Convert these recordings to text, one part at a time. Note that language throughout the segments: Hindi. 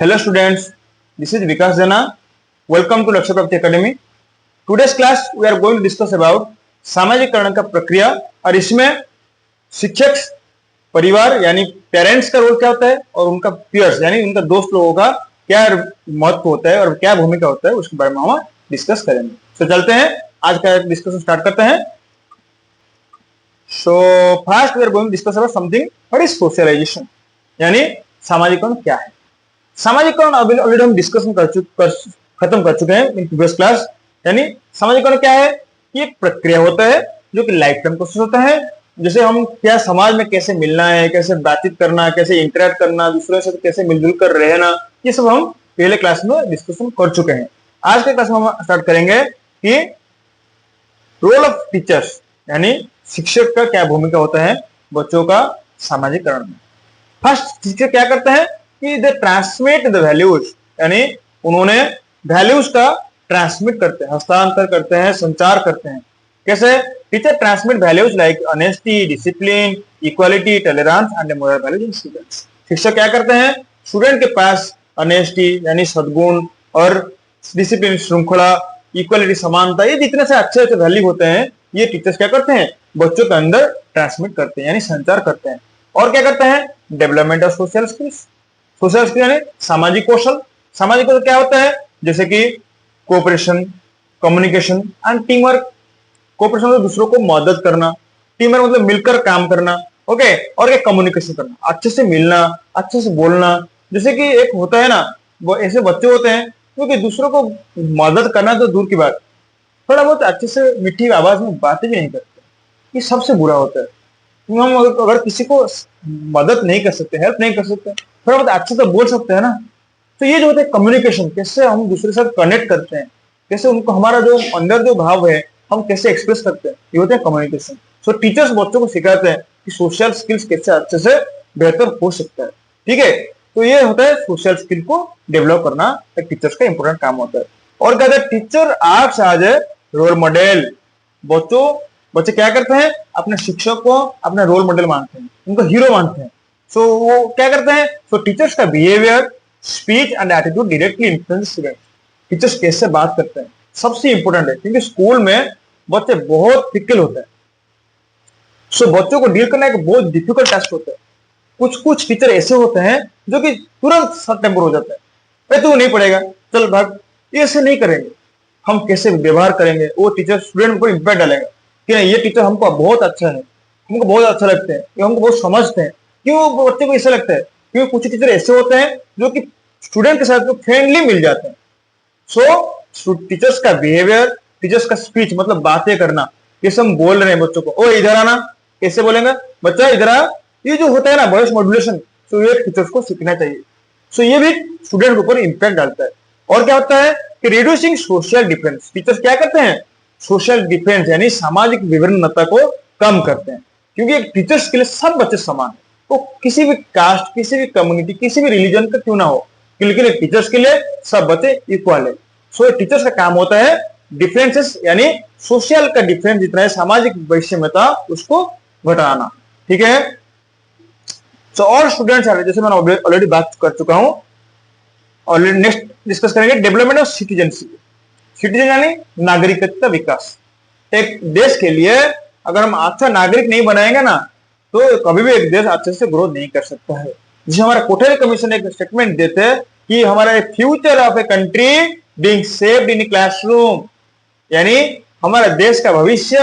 Hello students, this is Vikas Jana. Welcome to Lakshya Prapti Academy. Today's class we are going to discuss about सामाजिकरण का प्रक्रिया और इसमें शिक्षक परिवार यानी पेरेंट्स का रोल क्या होता है और उनका पीयर्स यानी उनका दोस्त लोगों का क्या महत्व होता है और क्या भूमिका होता है उसके बारे में हम डिस्कस करेंगे। तो चलते हैं आज का डिस्कशन स्टार्ट करते हैं। So first we are going to discuss about something what is socialisation यानी सामाजिकरण क्या है। सामाजिकरण अभी ऑलरेडी हम डिस्कशन खत्म कर चुके हैं इन प्रीवियस क्लास। यानी सामाजिकरण क्या है, ये एक प्रक्रिया होता है जो कि लाइफ टाइम प्रोसेस होता है। जैसे हम क्या समाज में कैसे मिलना है, कैसे बातचीत करना, कैसे इंटरेक्ट करना, दूसरे से कैसे मिलजुल कर रहना, ये सब हम पहले क्लास में डिस्कशन कर चुके हैं। आज के क्लास में हम स्टार्ट करेंगे कि रोल ऑफ टीचर्स यानी शिक्षक का क्या भूमिका होता है बच्चों का सामाजिकरण में। फर्स्ट शिक्षक क्या करते हैं कि दे ट्रांसमिट द वैल्यूज यानी उन्होंने वैल्यूज का ट्रांसमिट करते हैं, हस्तांतर करते हैं, संचार करते हैं। कैसे? Teacher transmit values like honesty, discipline, equality, tolerance and moral values in students. शिक्षक क्या करते हैं, स्टूडेंट के पास ऑनेस्टी यानी सद्गुण और डिसिप्लिन श्रृंखला, इक्वालिटी समानता, ये जितने से अच्छे अच्छे वैल्यू होते हैं ये टीचर्स क्या करते हैं बच्चों के अंदर ट्रांसमिट करते हैं यानी संचार करते हैं। और क्या करते हैं, development of social skills. Social skill यानी सामाजिक कौशल। सामाजिक कौशल क्या होता है, जैसे कि cooperation, communication and team work. Cooperation मतलब दूसरों को मदद करना, टीम वर्क मतलब मिलकर काम करना, ओके। और क्या, कम्युनिकेशन करना, अच्छे से मिलना, अच्छे से बोलना। जैसे कि एक होता है ना, वो ऐसे बच्चे होते हैं क्योंकि दूसरों को मदद करना तो दूर की बात, थोड़ा बहुत अच्छे से मीठी आवाज में बातें भी नहीं करते, ये सबसे बुरा होता है। हम अगर किसी को मदद नहीं कर सकते, हेल्प नहीं कर सकते, थोड़ा बहुत अच्छे से बोल सकते हैं ना। तो ये जो होता है कम्युनिकेशन, कैसे हम दूसरे के साथ कनेक्ट करते हैं, कैसे उनको हमारा जो अंदर जो भाव है हम कैसे एक्सप्रेस करते हैं, ये होता है कम्युनिकेशन। सो टीचर्स बच्चों को सिखाते हैं कि सोशल स्किल्स कैसे अच्छे से बेहतर हो सकता है। ठीक है, तो ये होता है सोशल स्किल को डेवलप करना एक टीचर्स का इंपॉर्टेंट काम होता है। और कहते हैं teacher acts as a role model. बच्चे क्या करते हैं, अपने शिक्षक को अपना रोल मॉडल मानते हैं, उनको हीरो मानते हैं। सो वो क्या करते हैं, सो टीचर्स का behaviour, speech and attitude directly influence student. Teachers कैसे बात करते हैं सबसे इंपॉर्टेंट है, क्योंकि स्कूल में बच्चे बहुत फिकल होते हैं। सो बच्चों को डील करना एक बहुत डिफिकल्ट टास्क होता है। कुछ टीचर ऐसे होते हैं जो कि तुरंत शॉर्ट टेम्पर हो जाता है, अरे तू नहीं पढ़ेगा चल भाग। ये ऐसे नहीं करेंगे, हम कैसे व्यवहार करेंगे वो टीचर स्टूडेंट को इंपैक्ट डालेगा कि ये टीचर हमको बहुत अच्छा है, हमको बहुत अच्छा लगता है, ये हमको बहुत समझते हैं। क्यों बच्चे को ऐसा लगता है, क्योंकि कुछ टीचर ऐसे होते हैं जो कि स्टूडेंट के साथ फ्रेंडली मिल जाते हैं। सो टीचर्स का बिहेवियर, टीचर्स का स्पीच मतलब बातें करना, जैसे हम बोल रहे हैं बच्चों को ओ इधर आना, कैसे बोलेंगे बच्चा इधर आ, ये जो होता है ना वॉइस मॉड्यूलेशन, तो ये टीचर्स को सीखना चाहिए। सो ये भी स्टूडेंट के ऊपर इंपैक्ट डालता है। और क्या होता है कि रिड्यूसिंग सोशल डिफरेंस। टीचर्स क्या करते हैं, सोशल डिफरेंस यानी सामाजिक विभिन्नता को कम करते हैं। क्योंकि एक टीचर्स के लिए सब बच्चे समान है, वो किसी भी कास्ट, किसी भी कम्युनिटी, किसी भी रिलीजन का क्यों ना हो, लेकिन एक टीचर्स के लिए सब बच्चे इक्वल है। सो टीचर्स का काम होता है डिफरेंसेस यानी सोशल का डिफरेंस जितना है, सामाजिक वैषम्यता उसको घटाना। ठीक है, सो और स्टूडेंट्स आ रहे, जैसे मैंने ऑलरेडी बात कर चुका हूं। ऑलरेडी नेक्स्ट डिस्कस करेंगे डेवलपमेंट ऑफ सिटीजनशिप। सिटीजन यानी नागरिकता का विकास। एक देश के लिए अगर हम अच्छा नागरिक नहीं बनाएंगे ना, तो कभी भी एक देश अच्छे से ग्रोथ नहीं कर सकता है। जिसे हमारा कोठारी कमीशन एक स्टेटमेंट देते हैं कि हमारा future of a country being shaped in classroom, यानी हमारा देश का भविष्य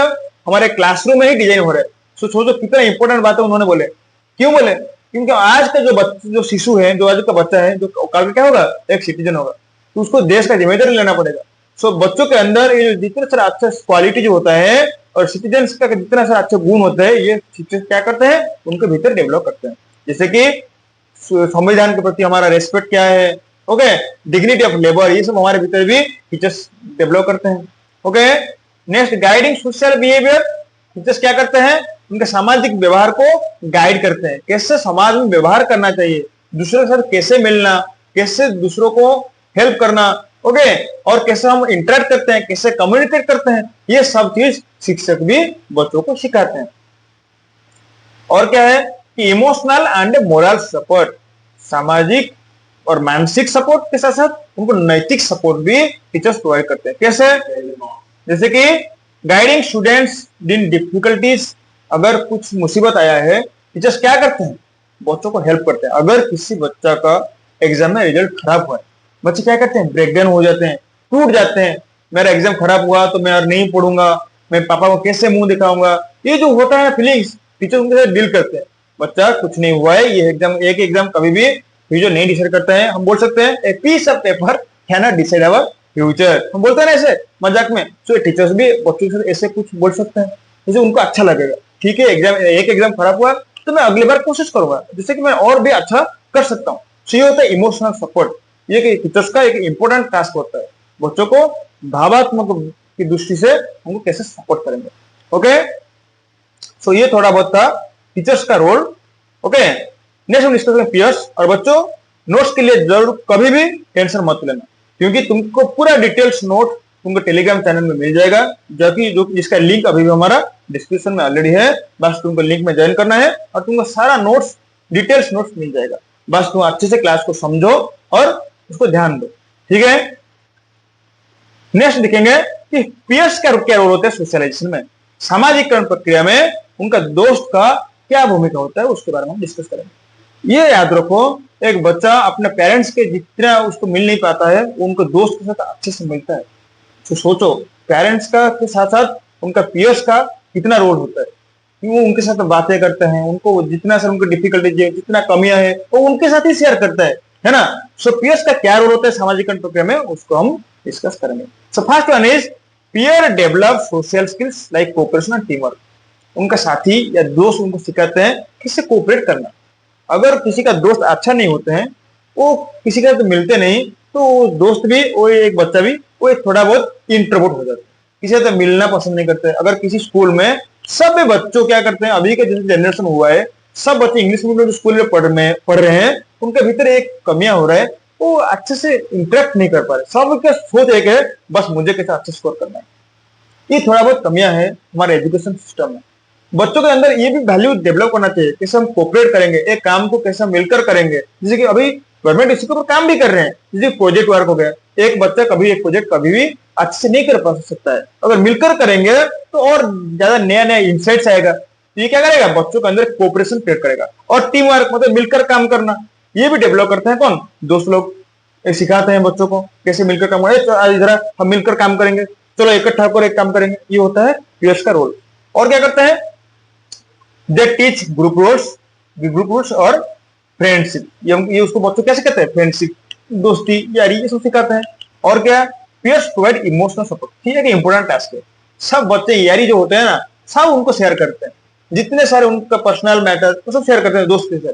हमारे क्लासरूम में ही डिजाइन हो रहा है। सोचो कितना इंपॉर्टेंट बात है उन्होंने बोले। क्यों बोले, क्योंकि आज का जो शिशु है, जो आज का बच्चा है, जो कल का क्या होगा, एक सिटीजन होगा, तो उसको देश का जिम्मेदारी लेना पड़ेगा। सो बच्चों के अंदर ये जितना सारा अच्छा क्वालिटी जो होता है और सिटीजन्स का जितना सारा अच्छा गुण होता है, ये टीचर्स क्या करते हैं उनके भीतर डेवलप करते हैं। जैसे कि संविधान के प्रति हमारा रेस्पेक्ट क्या है, ओके, डिग्निटी ऑफ लेबर, ये सब हमारे भीतर भी टीचर्स डेवलप करते हैं। Okay, next guiding social behaviour. Teachers क्या करते हैं, उनके सामाजिक व्यवहार को गाइड करते हैं, कैसे समाज में व्यवहार करना चाहिए, दूसरों के साथ कैसे मिलना, कैसे दूसरों को हेल्प करना, ओके, और कैसे हम इंटरेक्ट करते हैं, कैसे कम्युनिकेट करते हैं, ये सब चीज शिक्षक भी बच्चों को सिखाते हैं। और क्या है कि इमोशनल एंड मोरल सपोर्ट। सामाजिक और मानसिक सपोर्ट के साथ साथ उनको नैतिक सपोर्ट भी टीचर्स प्रोवाइड करते हैं। कैसे? जैसे कि गाइडिंग स्टूडेंट्स इन डिफिकल्टीज, अगर कुछ मुसीबत आया है टीचर्स क्या करते हैं? बच्चों को हेल्प करते हैं। अगर किसी बच्चा का एग्जाम में रिजल्ट खराब हुआ है, बच्चे क्या करते हैं? ब्रेकडाउन हो जाते हैं, टूट जाते हैं। मेरा एग्जाम खराब हुआ तो मैं और नहीं पढ़ूंगा, मैं पापा को कैसे मुंह दिखाऊंगा, ये जो होता है फीलिंग्स, टीचर उनके साथ डील करते हैं। बच्चा कुछ नहीं हुआ है, ये एग्जाम एक एग्जाम कभी भी फ्यूचर नहीं डिसाइड करता है। हम बोल सकते हैं a piece of paper can not decide our future, हम बोलते हैं ना ऐसे मजाक में। सो टीचर्स भी बच्चों के साथ ऐसे कुछ बोल सकते हैं जैसे उनको अच्छा लगेगा। ठीक है, एक एग्जाम खराब हुआ तो मैं अगली बार कोशिश करूंगा जिससे कि मैं और भी अच्छा कर सकता हूँ। सो ये होता है इमोशनल सपोर्ट। ये टीचर्स का एक इंपॉर्टेंट टास्क होता है, बच्चों को भावात्मक की दृष्टि से उनको कैसे सपोर्ट करेंगे। ओके, सो ये थोड़ा बहुत था टीचर्स का रोल। ओके, नेक्स्ट हम डिस्कस करेंगे पीयर्स। और बच्चों, नोट्स के लिए जरूर कभी भी टेंशन मत लेना, क्योंकि तुमको पूरा डिटेल्स नोट तुमको टेलीग्राम चैनल में मिल जाएगा, जो जिसका लिंक अभी भी हमारा डिस्क्रिप्शन में ऑलरेडी है। बस तुमको लिंक में ज्वाइन करना है और तुमको सारा नोट्स, डिटेल्स नोट्स मिल जाएगा। बस तुम अच्छे से क्लास को समझो और उसको ध्यान दो। ठीक है, नेक्स्ट देखेंगे कि पीयर्स का क्या रोल होता है सोशलाइजेशन में, सामाजिकरण प्रक्रिया में उनका दोस्त का क्या भूमिका होता है, उसके बारे में हम डिस्कस करेंगे। ये याद रखो, एक बच्चा अपने पेरेंट्स के जितना उसको मिल नहीं पाता है, उनको दोस्त के साथ अच्छे से मिलता है। तो सोचो, पेरेंट्स का के साथ साथ उनका पीयर्स का कितना रोल होता है कि वो उनके साथ बातें करते हैं, उनको जितना सर उनकी डिफिकल्टीज है, जितना कमियां है, वो उनके साथ ही शेयर करता है ना। सो पीयर्स का क्या रोल होता है सामाजिकरण प्रक्रिया में, उसको हम डिस्कस करेंगे। So first one is peer develop social skills like cooperation and team work. उनका साथी या दोस्त उनको सिखाते हैं किससे कोऑपरेट करना। अगर किसी का दोस्त अच्छा नहीं होते हैं, वो किसी का तो मिलते नहीं, तो दोस्त भी, वो एक बच्चा भी, वो एक थोड़ा बहुत इंट्रोवर्ट हो जाता है, किसी से मिलना पसंद नहीं करते। अगर किसी स्कूल में सब बच्चों क्या करते हैं, अभी का जैसे जनरेशन हुआ है, सब बच्चे इंग्लिश मीडियम स्कूल में पढ़ रहे हैं, उनके भीतर एक कमियां हो रहा है, वो अच्छे से इंटरेक्ट नहीं कर पा रहे। सबका सोच एक है, बस मुझे कैसे अच्छा स्कोर करना है। ये थोड़ा बहुत कमियां है हमारे एजुकेशन सिस्टम में। बच्चों के अंदर ये भी वैल्यू डेवलप करना चाहिए, कैसे हम कोऑपरेट करेंगे, एक काम को कैसे मिलकर करेंगे। जैसे कि अभी गवर्नमेंट इसके ऊपर काम भी कर रहे हैं, जैसे प्रोजेक्ट वर्क हो गया, एक बच्चा कभी एक प्रोजेक्ट कभी भी अच्छे से नहीं कर पा सकता है, अगर मिलकर करेंगे तो और ज्यादा नया नया इंसाइट्स आएगा। तो ये क्या करेगा, बच्चों के अंदर कोऑपरेशन क्रिएट करेगा। और टीम वर्क मतलब मिलकर काम करना, ये भी डेवलप करते हैं कौन, दोस्त लोग। सिखाते हैं बच्चों को कैसे मिलकर काम करें, आज जरा हम मिलकर काम करेंगे, चलो इकट्ठा होकर एक काम करेंगे। ये होता है पीयर्स का रोल। और क्या करते हैं, दे टीच ग्रुप रोल्स और फ्रेंडशिप। ये उसको बच्चों कैसे कहते हैं, फ्रेंडशिप, दोस्ती, यारी, ये सब सिखाते हैं। और क्या, पीयर्स प्रोवाइड इमोशनल सपोर्ट। ठीक है कि इंपॉर्टेंट टास्क है। सब बच्चे यारी जो होते हैं ना, सब उनको शेयर करते हैं, जितने सारे उनका पर्सनल मैटर वो सब शेयर करते हैं दोस्त के साथ।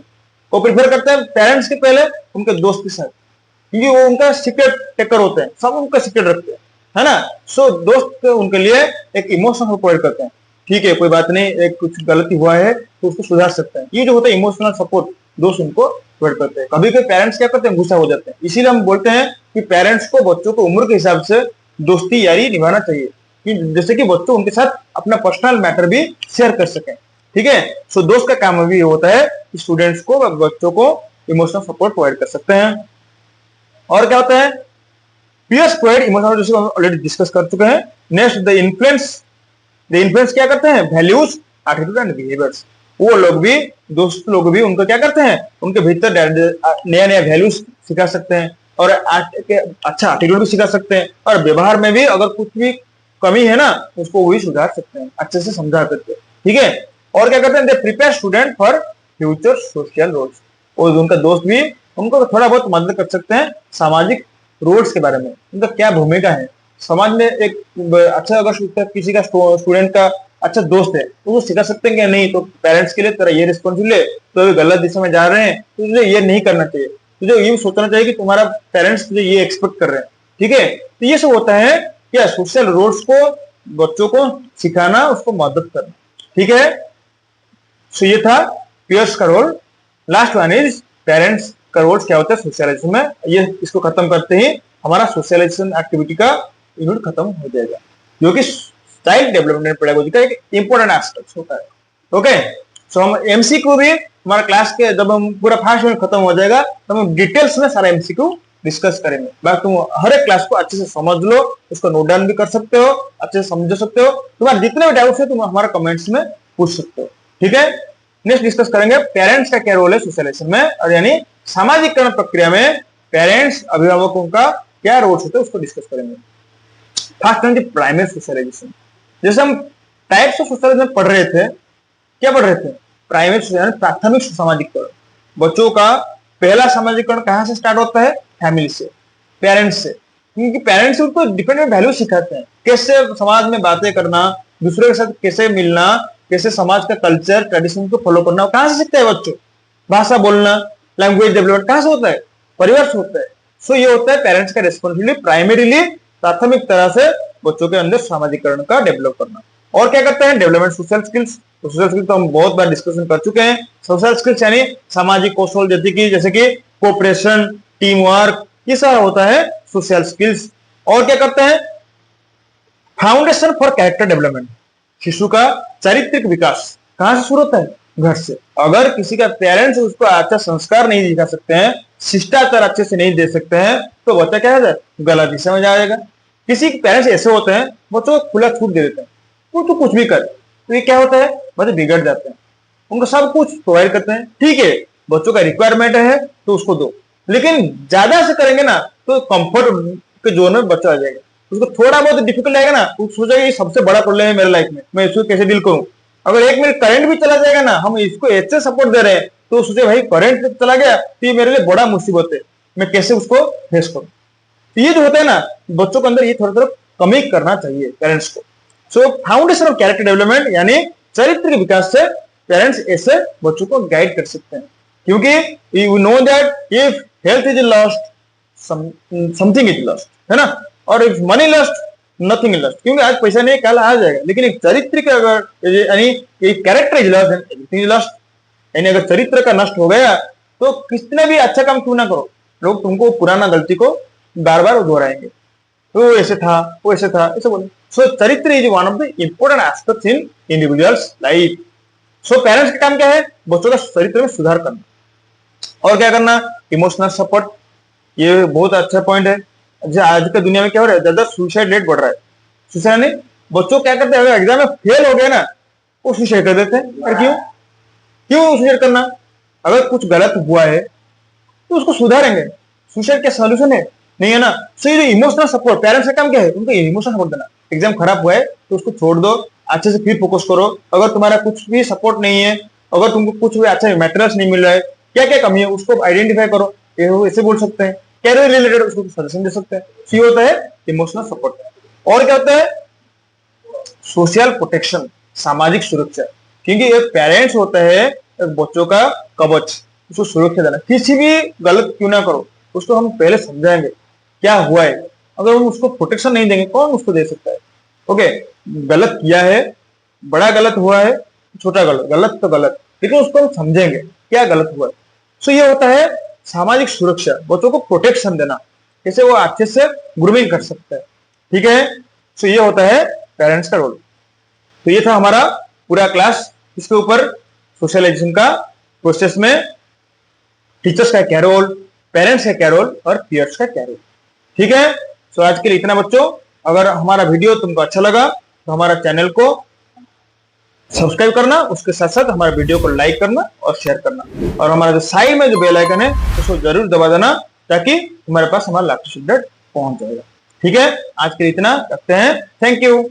वो प्रिफर करते हैं पेरेंट्स के पहले उनके दोस्त के साथ, क्योंकि वो उनका सीक्रेट टेकर होते हैं, सब उनका सीक्रेट रखते हैं, है ना। सो दोस्त उनके लिए एक इमोशनल प्रोवाइड करते हैं। ठीक है, कोई बात नहीं, एक कुछ गलती हुआ है तो उसको सुधार सकते हैं। ये जो होता है इमोशनल सपोर्ट, दोस्त उनको प्रोवाइड करते हैं। कभी कभी पेरेंट्स क्या करते हैं, गुस्सा हो जाते हैं। इसीलिए हम बोलते हैं कि पेरेंट्स को बच्चों को उम्र के हिसाब से दोस्ती यारी निभाना चाहिए, कि जैसे कि बच्चों उनके साथ अपना पर्सनल मैटर भी शेयर कर सकें। ठीक है, सो दोस्त का काम भी होता है कि स्टूडेंट्स को, बच्चों को इमोशनल सपोर्ट प्रोवाइड कर सकते हैं। और क्या होता है, पीयर्स प्रोवाइड इमोशनल, जिसको हम ऑलरेडी डिस्कस कर चुके हैं। नेक्स्ट, द इन्फ्लुएंस क्या करते हैं, वैल्यूज, एटीट्यूड एंड बिहेवियर्स। वो लोग भी, दोस्त लोग भी उनको क्या करते हैं, उनके भीतर नया नया वैल्यूज सिखा सकते हैं और अच्छा एटीट्यूड भी सिखा सकते हैं। और व्यवहार में भी अगर कुछ भी कमी है ना, उसको वही सुधार सकते हैं, अच्छे से समझा सकते हैं। ठीक है, और क्या करते हैं, they prepare student for future social roles. और उनका दोस्त भी उनको थोड़ा बहुत मदद कर सकते हैं सामाजिक रोल्स के बारे में, उनका क्या भूमिका है समाज में। एक अच्छा, अगर किसी का स्टूडेंट का अच्छा दोस्त है तो वो सिखा सकते हैं कि नहीं, तो पेरेंट्स के लिए तेरा ये रिस्पॉन्सिबिलिटी है, तो अभी गलत दिशा में जा रहे हैं तो तुझे ये नहीं करना चाहिए, तुझे ये सोचना चाहिए कि तुम्हारा पेरेंट्स तुझे ये एक्सपेक्ट कर रहे हैं। ठीक है, तो ये सब होता है क्या, सोशल रोल्स को बच्चों को सिखाना, उसको मदद करना। ठीक है, सो ये था पीयर्स का रोल। लास्ट वन इज पेरेंट्स का रोल क्या होता है सोशलाइजेशन में। ये इसको खत्म करते ही हमारा सोशलाइजेशन एक्टिविटी का यूनिट खत्म हो जाएगा, जो कि चाइल्ड डेवलपमेंट पेडागोजी का एक इंपॉर्टेंट एस्पेक्ट होता है। ओके, सो हम एमसीक्यू भी हमारा क्लास के जब हम पूरा 5 मिनट खत्म हो जाएगा तो हम डिटेल्स में सारा एमसीक्यू डिस्कस करेंगे। बाकी तुम हर एक क्लास को अच्छे से समझ लो, उसको नोट डाउन भी कर सकते हो, अच्छे से समझ सकते हो। तुम्हारे जितने भी डाउट्स है तुम हमारा कमेंट्स में पूछ सकते हो, ठीक है। नेक्स्ट डिस्कस करेंगे पेरेंट्स का क्या रोल है सोशलाइजेशन में, और यानी सामाजिकरण प्रक्रिया में पेरेंट्स अभिभावकों का क्या रोल होता है उसको डिस्कस करेंगे। फर्स्ट करेंगे प्राइमरी सोशलाइजेशन। जैसे हम टाइप्स ऑफ सोशलाइजेशन पढ़ रहे थे, क्या पढ़ रहे थे? प्राइमरी सोशलाइजेशन, प्राथमिक सामाजिकरण। बच्चों का पहला सामाजिकरण कहां से स्टार्ट होता है? फैमिली से, पेरेंट्स से। क्योंकि पेरेंट्स उनको डिफरेंट वैल्यू सिखाते हैं, कैसे समाज में बातें करना, दूसरे के साथ कैसे मिलना, कैसे समाज का कल्चर ट्रेडिशन को फॉलो करना। कहां से सीखते हैं बच्चों? भाषा बोलना, लैंग्वेज डेवलपमेंट कहां से होता है? परिवार से होता है। सो ये होता है पेरेंट्स का रिस्पॉन्सिबिलिटी, प्राइमरीली प्राथमिक तरह से बच्चों के अंदर सामाजिकरण का डेवलप करना। और क्या करते हैं? Development social skills. Social skills तो हम बहुत बार डिस्कशन कर चुके हैं। सोशल स्किल्स यानी सामाजिक कौशल, जैसे कि कोऑपरेशन, टीम वर्क, ये सारा होता है सोशल स्किल्स। और क्या करते हैं? Foundation for character development. शिशु का चारित्रिक विकास कहां से शुरू होता है? घर से। अगर किसी का पेरेंट्स उसको अच्छा संस्कार नहीं दिखा सकते हैं, शिष्टाचार अच्छे से नहीं दे सकते हैं, तो बच्चा क्या है? गलत दिशा में जाएगा। किसी के पेरेंट्स ऐसे होते हैं, बच्चों को खुला छूट दे देते हैं, तो कुछ भी कर, तो ये क्या होता है? बच्चे बिगड़ जाते हैं। उनको सब कुछ प्रोवाइड करते हैं, ठीक है, बच्चों का रिक्वायरमेंट है तो उसको दो, लेकिन ज्यादा से करेंगे ना तो कंफर्ट के जोन में बच्चा आ जाएगा। उसको थोड़ा बहुत डिफिकल्ट आएगा ना, तो सोचेगा ये सबसे बड़ा प्रॉब्लम है मेरे लाइफ में, मैं इसको कैसे डील करूं। अगर 1 मिनट करंट भी चला जाएगा ना, हम इसको ऐसे सपोर्ट दे रहे हैं, तो सोचे भाई करंट चला गया तो ये मेरे लिए बड़ा मुसीबत है, मैं कैसे उसको फेस करूं। तो ये जो होता है ना, बच्चों के अंदर ये थोड़ा थोड़ा कमी करना चाहिए पेरेंट्स को। सो फाउंडेशन ऑफ कैरेक्टर डेवलपमेंट यानी चरित्र के विकास से पेरेंट्स ऐसे बच्चों को गाइड कर सकते हैं। क्योंकि you know that if health is lost, something is lost, है ना। और if money lost, nothing is lost. क्योंकि आज पैसा नहीं, कल आ जाएगा, लेकिन एक चरित्र का अगर यानी character is lost, everything is lost. यानी अगर चरित्र का नष्ट हो गया तो कितना भी अच्छा काम क्यों ना करो, लोग तुमको पुराना गलती को बार बार दोहराएंगे, तो ऐसे था, वो ऐसे था, ऐसे बोले। सो चरित्र is one of the important aspects in individuals life. So parents का काम क्या है? बच्चों का चरित्र में सुधार करना। और क्या करना? Emotional support. ये बहुत अच्छा पॉइंट है। आज के दुनिया में क्या हो रहा है? ज्यादा सुसाइड रेट बढ़ रहा है। सुसाइड नहीं, बच्चों क्या करते हैं? अगर एग्जाम में फेल हो गए ना, वो सुसाइड कर देते हैं। और क्यों सुसाइड करना? अगर कुछ गलत हुआ है तो उसको सुधारेंगे। सुसाइड क्या सोल्यूशन है? नहीं है ना। सो ये इमोशनल सपोर्ट, पेरेंट्स का काम क्या है? उनको इमोशनल सपोर्ट देना। एग्जाम खराब हुआ है तो उसको छोड़ दो, अच्छे से फिर फोकस करो। अगर तुम्हारा कुछ भी सपोर्ट नहीं है, अगर तुमको कुछ भी अच्छा मटेरियल्स नहीं मिल रहा है, क्या क्या कमी है उसको आइडेंटिफाई करो। ऐसे बोल सकते हैं, कैरियर रिलेटेड उसको सजेशन दे सकते हैं। सी होता है इमोशनल सपोर्ट। और क्या होता है? सोशल प्रोटेक्शन, सामाजिक सुरक्षा। क्योंकि एक पेरेंट्स होता है एक बच्चों का कवच, उसको सुरक्षा देना। किसी भी गलत क्यों ना करो, उसको हम पहले समझाएंगे क्या हुआ है। अगर हम उसको प्रोटेक्शन नहीं देंगे, कौन उसको दे सकता है? ओके, गलत किया है, बड़ा गलत हुआ है, छोटा गलत, गलत तो गलत, लेकिन उसको हम समझेंगे क्या गलत हुआ है। सो ये होता है सामाजिक सुरक्षा, बच्चों को प्रोटेक्शन देना, कैसे वो अच्छे से ग्रूमिंग कर सकते हैं, ठीक है। सो ये होता है पेरेंट्स का रोल। तो ये था हमारा पूरा क्लास, इसके ऊपर सोशलाइजेशन का प्रोसेस में टीचर्स का क्या रोल, पेरेंट्स का क्या रोल और पीयर्स का क्या रोल, ठीक है। सो आज के लिए इतना बच्चों। अगर हमारा वीडियो तुमको अच्छा लगा तो हमारा चैनल को सब्सक्राइब करना, उसके साथ साथ हमारे वीडियो को लाइक करना और शेयर करना, और हमारा जो साइड में जो बेल आइकन है उसको जरूर दबा देना, ताकि तुम्हारे पास हमारा लेटेस्ट अपडेट पहुंच जाएगा, ठीक है। आज के लिए इतना रखते हैं। Thank you.